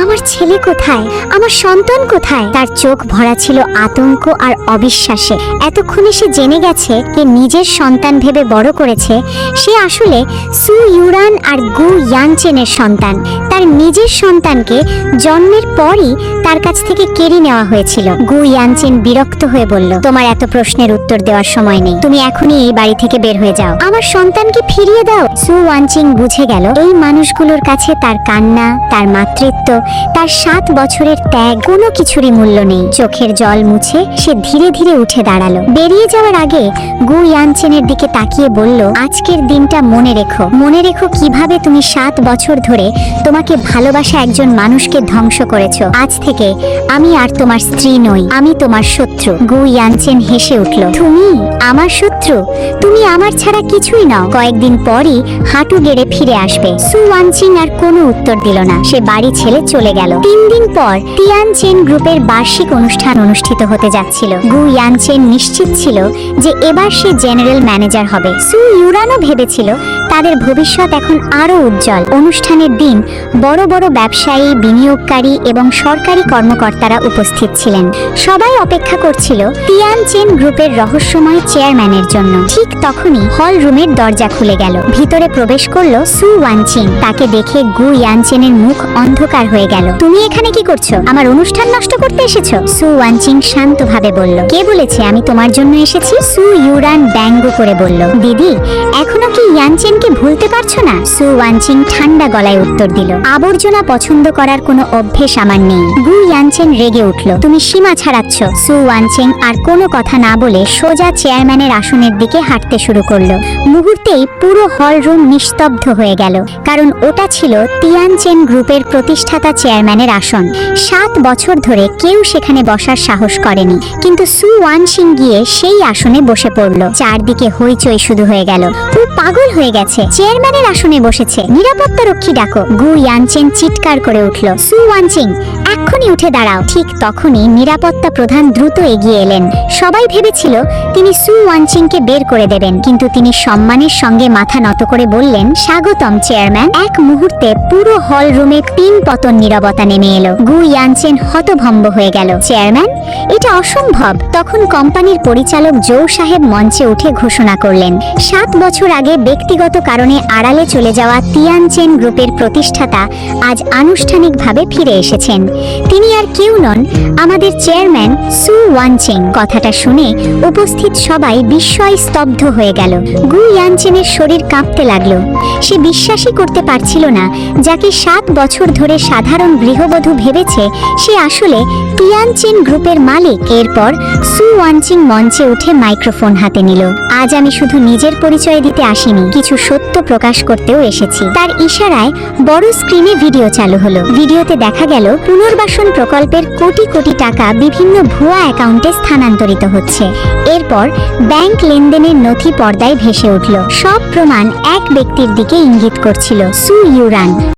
আমার ছেলে কোথায়, আমার সন্তান কোথায়? তার চোখ ভরা ছিল আতঙ্ক আর অবিশ্বাসে। এতক্ষণে সে জেনে গেছে কে নিজের সন্তান ভেবে বড় করেছে সে আসলে সু ইউরান আর গু ইয়ানচেনের সন্তান। তার নিজের সন্তানকে জন্মের পরই তার কাছ থেকে কেড়ে নেওয়া হয়েছিল। গু ইয়ানচেন বিরক্ত হয়ে বলল, তোমার এত প্রশ্নের উত্তর দেওয়ার সময় নেই, তুমি এখনই এই বাড়ি থেকে বের হয়ে যাও। আমার সন্তানকে ফিরিয়ে দাও। সু ওয়ানচিং বুঝে গেল এই মানুষগুলোর কাছে তার কান্না, তার মাতৃত্ব, তার 7 বছরের ত্যাগ কোনো কিছুরই মূল্য নেই। চোখের জল মুছে সে ধীরে ধীরে উঠে দাঁড়ালো। বেরিয়ে যাওয়ার আগে গু ইয়ানচেনের দিকে তাকিয়ে বলল, আজকের দিনটা মনে রেখো, মনে রেখো কিভাবে তুমি 7 বছর ধরে তোমাকে ভালোবাসা একজন মানুষকে ধ্বংস করেছো। আজ থেকে আমি আর তোমার স্ত্রী নই, আমি তোমার শত্রু। গু ইয়ানচেন হেসে উঠল, তুমি আমার শত্রু? তুমি আমার ছাড়া কিছুই নও। কয়েকদিন পরই হাঁটু গেড়ে ফিরে আসবে। সু ওয়ানচিং আর কোনো উত্তর দিল না। সে বাড়ি ছেড়ে চলে গেল। 3 দিন পর তিয়ানচেন গ্রুপের বার্ষিক অনুষ্ঠান অনুষ্ঠিত হতে যাচ্ছিল। গু ইয়ানচেন নিশ্চিত ছিল যে এবার সে জেনারেল ম্যানেজার হবে। সু ইউরানও ভেবেছিল তাদের ভবিষ্যৎ এখন আরো উজ্জ্বল। অনুষ্ঠানের দিন বড় বড় ব্যবসায়ী, বিনিয়োগকারী এবং সরকারি কর্মকর্তারা উপস্থিত ছিলেন। সবাই অপেক্ষা করছিল তিয়ানচেন গ্রুপের রহস্যময় চেয়ারম্যানের জন্য। ঠিক তখনই হল রুমের দরজা খুলে গেল। ভিতরে প্রবেশ করলো সু ওয়ানচিং। তাকে দেখে গু ইয়ানচেনের মুখ অন্ধকার হয়ে গেল। তুমি এখানে কি করছো? আমার অনুষ্ঠান নষ্ট করতে এসেছো? সু ওয়ানচিং শান্তভাবে বলল, কে বলেছে আমি তোমার জন্য এসেছি? সু ইউরান ব্যঙ্গ করে বলল, দিদি এখনো কি ইয়ানচেনকে ভুলতে পারছো না? সু ওয়ানচিং ঠান্ডা গলায় উত্তর দিল, আবর্জনা পছন্দ করার কোনো অভ্যেস আমার নেই। গু ইয়ানচেন রেগে উঠল, তুমি সীমা ছাড়াচ্ছ। সু ওয়ানচিং আর কোনো কথা না বলে সোজা চেয়ারম্যানের আসনের দিকে হাঁটতে শুরু করলো। মুহূর্তেই পুরো হল রুম নিস্তব্ধ হয়ে গেল, কারণ ওটা ছিল তিয়ানচেন গ্রুপের প্রতিষ্ঠাতা চেয়ারম্যানের আসন। 7 বছর ধরে কেউ সেখানে বসার সাহস করেনি, কিন্তু সু ওয়ানচিং গিয়ে সেই আসনে বসে পড়ল। চারদিকে হইচই শুরু হয়ে গেল। ও পাগল হয়ে গেছে, চেয়ারম্যানের আসনে বসেছে, নিরাপত্তা রক্ষী ডাকো। গু ইয়ানচেন চিৎকার করে উঠল, সু ওয়ানচিং এক্ষুনি উঠে দাঁড়াও। ঠিক তখনই নিরাপত্তা প্রধান দ্রুত এগিয়ে এলেন। সবাই ভেবেছিল তিনি সু ওয়ানচিংকে বের করে দেবেন, কিন্তু তিনি সম্মানের সঙ্গে মাথা নত করে বললেন, স্বাগতম চেয়ারম্যান। এক মুহূর্তে পুরো হল রুমে 3 পতন নীরবতা নেমে এলো। গু ইয়ানচেন হতভম্ব হয়ে গেল, চেয়ারম্যান এটা অসম্ভব। তখন কোম্পানির পরিচালক জৌ সাহেব মঞ্চে উঠে ঘোষণা করলেন, 7 বছর আগে ব্যক্তিগত কারণে আড়ালে চলে যাওয়া তিয়ানচেন গ্রুপের প্রতিষ্ঠাতা আজ আনুষ্ঠানিকভাবে ফিরে এসেছেন। তিনি আর কেউ নন, আমাদের চেয়ারম্যান সু ওয়ানচিং। কথাটা শুনে উপস্থিত সবাই বিস্ময় স্তব্ধ হয়ে গেল। গু ইয়ানচেনের শরীর কাঁপতে লাগলো। সে বিশ্বাসই করতে পারছিল না যাকে 7 বছর ধরে সাধারণ গৃহবধূ ভেবেছে সে আসলে তিয়ানচেন গ্রুপের মালিক। এরপর সু ওয়ানচিং মঞ্চে উঠে মাইক্রোফোন হাতে নিল, আজ আমি শুধু নিজের পরিচয় দিতে আসিনি, কিছু সত্য প্রকাশ করতেও এসেছি। তার ইশারায় বড় স্ক্রিনে ভিডিও চালু হলো। ভিডিওতে দেখা গেল পুনর্বাসন প্রকল্পের কোটি কোটি টাকা বিভিন্ন ভুয়া অ্যাকাউন্টে স্থানান্তরিত হচ্ছে। এরপর ব্যাংক লেনদেনের নথি পর্দায় ভেসে উঠল। সব প্রমাণ এক ব্যক্তির দিকে ইঙ্গিত করছিল, সু ইউরান।